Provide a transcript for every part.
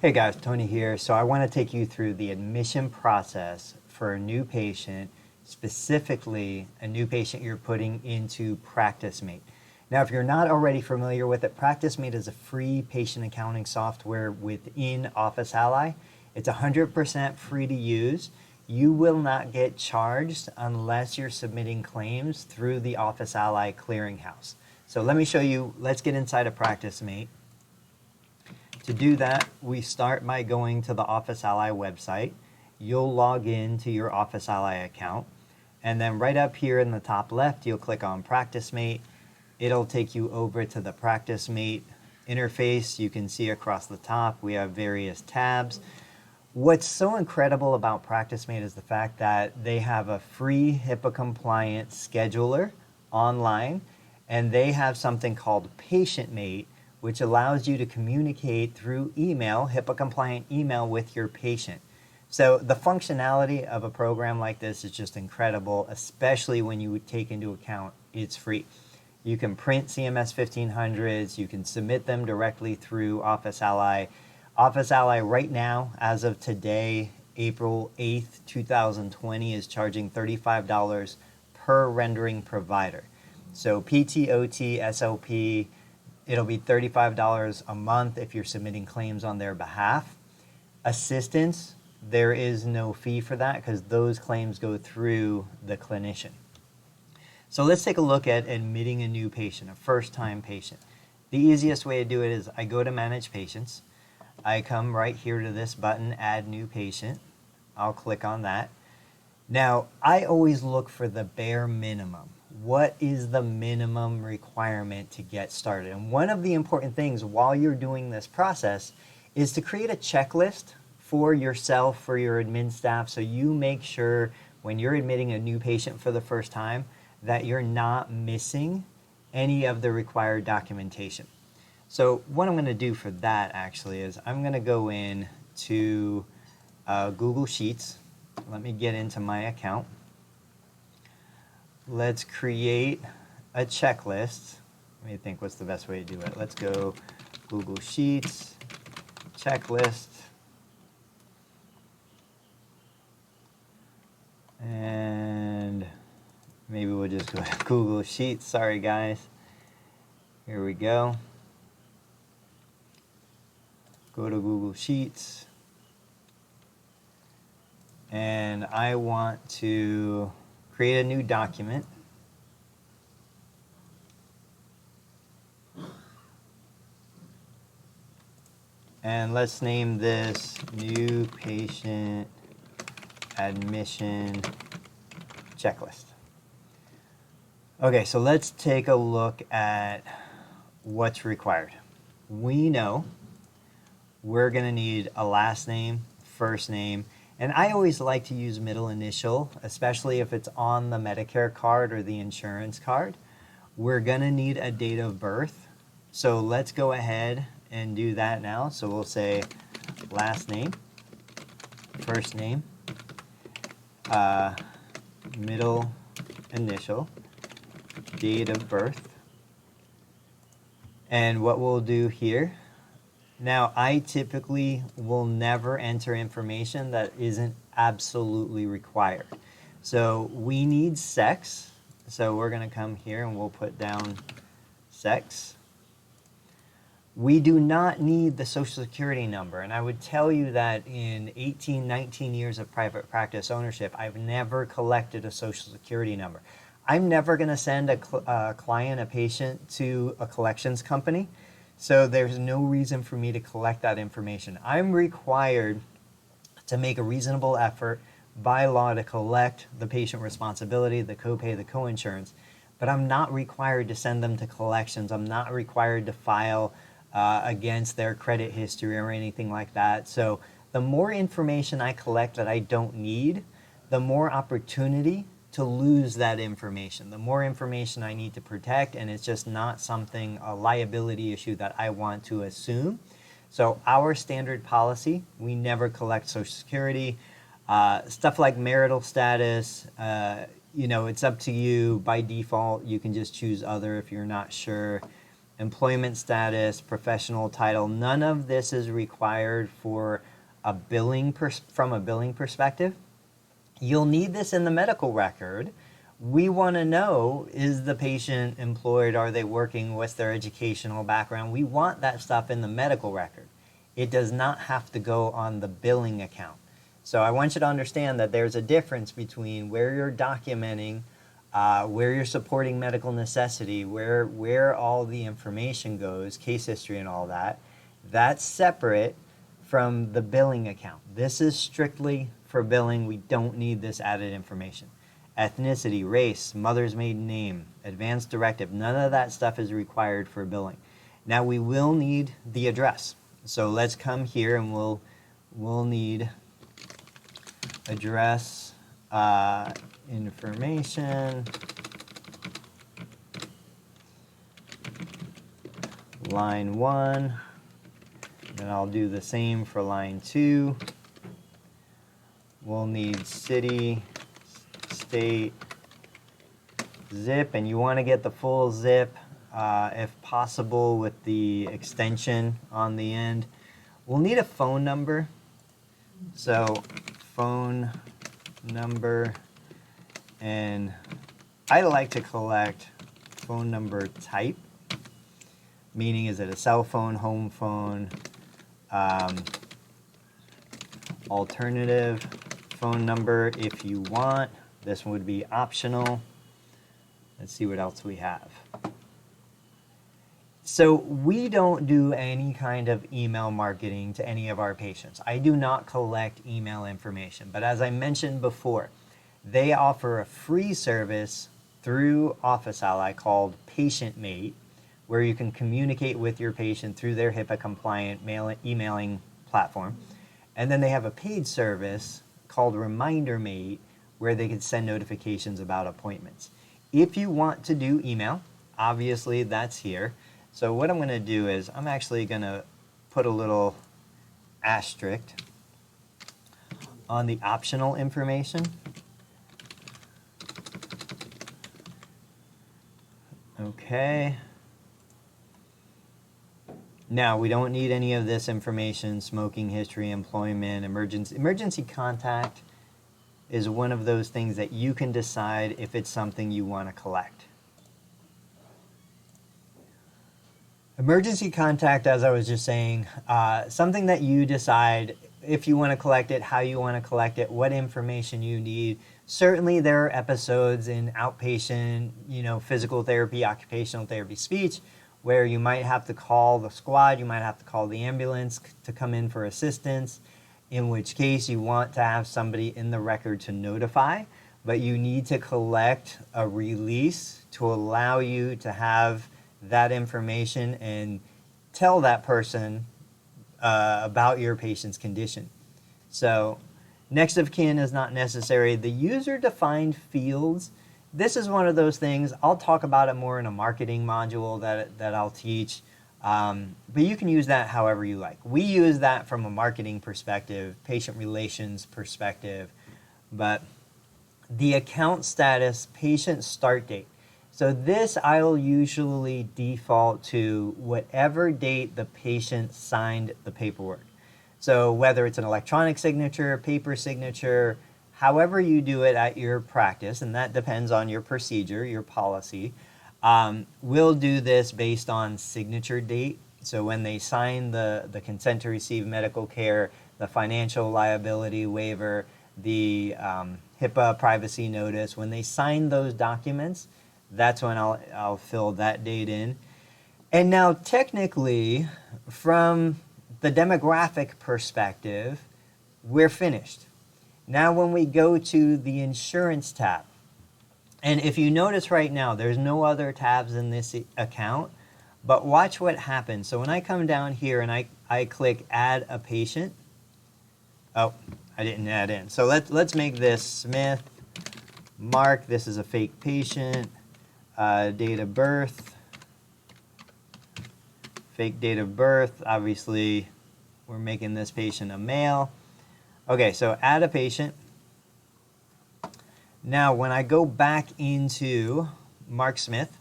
Hey guys, Tony here. So I want to take you through the admission process for a new patient, specifically a new patient you're putting into PracticeMate. Now, if you're not already familiar with it, PracticeMate is a free patient accounting software within Office Ally. It's 100% free to use. You will not get charged unless you're submitting claims through the Office Ally clearinghouse. So let me show you, let's get inside of PracticeMate. To do that, we start by going to the Office Ally website. You'll log in to your Office Ally account. And then right up here in the top left, you'll click on PracticeMate. It'll take you over to the PracticeMate interface. You can see across the top, we have various tabs. What's so incredible about PracticeMate is the fact that they have a free HIPAA-compliant scheduler online, and they have something called PatientMate, which allows you to communicate through email, HIPAA-compliant email, with your patient. So the functionality of a program like this is just incredible, especially when you take into account it's free. You can print CMS 1500s, you can submit them directly through Office Ally. Office Ally right now, as of today, April 8th, 2020, is charging $35 per rendering provider. So PT, OT, SLP, it'll be $35 a month if you're submitting claims on their behalf. Assistance, there is no fee for that because those claims go through the clinician. So let's take a look at admitting a new patient, a first-time patient. The easiest way to do it is I go to Manage Patients. I come right here to this button, Add New Patient. I'll click on that. Now, I always look for the bare minimum. What is the minimum requirement to get started? And one of the important things while you're doing this process is to create a checklist for yourself, for your admin staff, so you make sure when you're admitting a new patient for the first time that you're not missing any of the required documentation. So what I'm going to do for that actually is I'm going to go in to Google Sheets. Let me get into my account. Let's create a checklist. Let me think what's the best way to do it. Let's go Google Sheets, checklist. And maybe we'll just go to Google Sheets. Sorry, guys. Here we go. Go to Google Sheets. And I want to create a new document. And let's name this New Patient Admission Checklist. Okay, so let's take a look at what's required. We know we're going to need a last name, first name, and I always like to use middle initial, especially if it's on the Medicare card or the insurance card. We're going to need a date of birth. So let's go ahead and do that now. So we'll say last name, first name, middle initial, date of birth. And what we'll do here, now, I typically will never enter information that isn't absolutely required. So we need sex. So we're going to come here and we'll put down sex. We do not need the Social Security number. And I would tell you that in 18, 19 years of private practice ownership, I've never collected a Social Security number. I'm never going to send a client, a patient, to a collections company. So there's no reason for me to collect that information. I'm required to make a reasonable effort by law to collect the patient responsibility, the copay, the coinsurance, but I'm not required to send them to collections. I'm not required to file against their credit history or anything like that. So the more information I collect that I don't need, the more opportunity to lose that information, the more information I need to protect, and it's just not something, a liability issue that I want to assume. So our standard policy, we never collect Social Security. Stuff like marital status, it's up to you. By default, you can just choose other if you're not sure. employment status, professional title. None of this is required for a from a billing perspective. You'll need this in the medical record. We want to know, is the patient employed? Are they working? What's their educational background? We want that stuff in the medical record. It does not have to go on the billing account. So I want you to understand that there's a difference between where you're documenting, where you're supporting medical necessity, where all the information goes, case history and all that. That's separate from the billing account. This is strictly for billing. We don't need this added information. Ethnicity, race, mother's maiden name, advance directive, none of that stuff is required for billing. Now we will need the address. So let's come here and we'll need address information, line 1, then I'll do the same for line 2. We'll need city, state, zip, and you want to get the full zip if possible with the extension on the end. We'll need a phone number. So phone number, and I like to collect phone number type, meaning is it a cell phone, home phone, alternative phone number if you want. This would be optional. Let's see what else we have. So we don't do any kind of email marketing to any of our patients. I do not collect email information, but as I mentioned before, they offer a free service through Office Ally called PatientMate, where you can communicate with your patient through their HIPAA-compliant emailing platform. And then they have a paid service called ReminderMate, where they can send notifications about appointments. If you want to do email, obviously that's here. So what I'm going to do is I'm actually going to put a little asterisk on the optional information. Okay. Now, we don't need any of this information: smoking history, employment, emergency contact is one of those things that you can decide if it's something you want to collect. Emergency contact, as I was just saying, something that you decide if you want to collect it, how you want to collect it, what information you need. Certainly there are episodes in outpatient, physical therapy, occupational therapy, speech, where you might have to call the squad, you might have to call the ambulance to come in for assistance, in which case you want to have somebody in the record to notify, but you need to collect a release to allow you to have that information and tell that person about your patient's condition. So next of kin is not necessary. The user-defined fields, this is one of those things. I'll talk about it more in a marketing module that I'll teach, but you can use that however you like. We use that from a marketing perspective, patient relations perspective, but the account status, patient start date. So this I'll usually default to whatever date the patient signed the paperwork. So whether it's an electronic signature, paper signature, however you do it at your practice, and that depends on your procedure, your policy, we'll do this based on signature date. So when they sign the consent to receive medical care, the financial liability waiver, the HIPAA privacy notice, when they sign those documents, that's when I'll fill that date in. And now technically, from the demographic perspective, we're finished. Now when we go to the insurance tab, and if you notice right now, there's no other tabs in this account, but watch what happens. So when I come down here and I click add a patient, oh, I didn't add in. So let's make this Smith, Mark, this is a fake patient, date of birth, fake date of birth, obviously we're making this patient a male. Okay, so add a patient. Now when I go back into Mark Smith,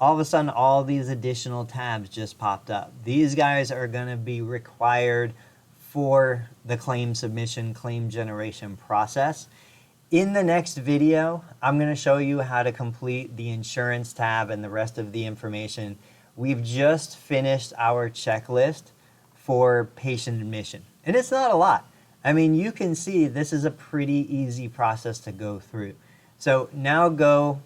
all of a sudden all these additional tabs just popped up. These guys are going to be required for the claim submission, claim generation process. In the next video, I'm going to show you how to complete the insurance tab and the rest of the information. We've just finished our checklist for patient admission, and it's not a lot. I mean, you can see this is a pretty easy process to go through. So now go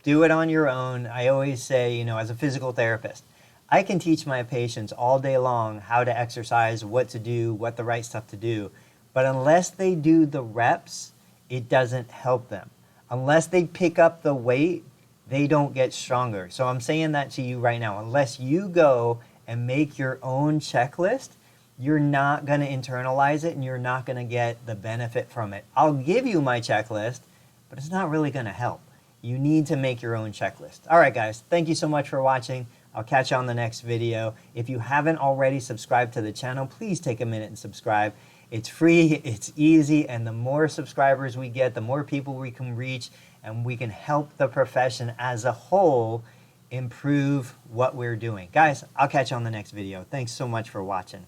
do it on your own. I always say, you know, as a physical therapist, I can teach my patients all day long how to exercise, what to do, what the right stuff to do. But unless they do the reps, it doesn't help them. Unless they pick up the weight, they don't get stronger. So I'm saying that to you right now. Unless you go and make your own checklist, you're not going to internalize it and you're not going to get the benefit from it. I'll give you my checklist, but it's not really going to help. You need to make your own checklist. All right, guys, thank you so much for watching. I'll catch you on the next video. If you haven't already subscribed to the channel, please take a minute and subscribe. It's free, it's easy, and the more subscribers we get, the more people we can reach, and we can help the profession as a whole improve what we're doing. Guys, I'll catch you on the next video. Thanks so much for watching.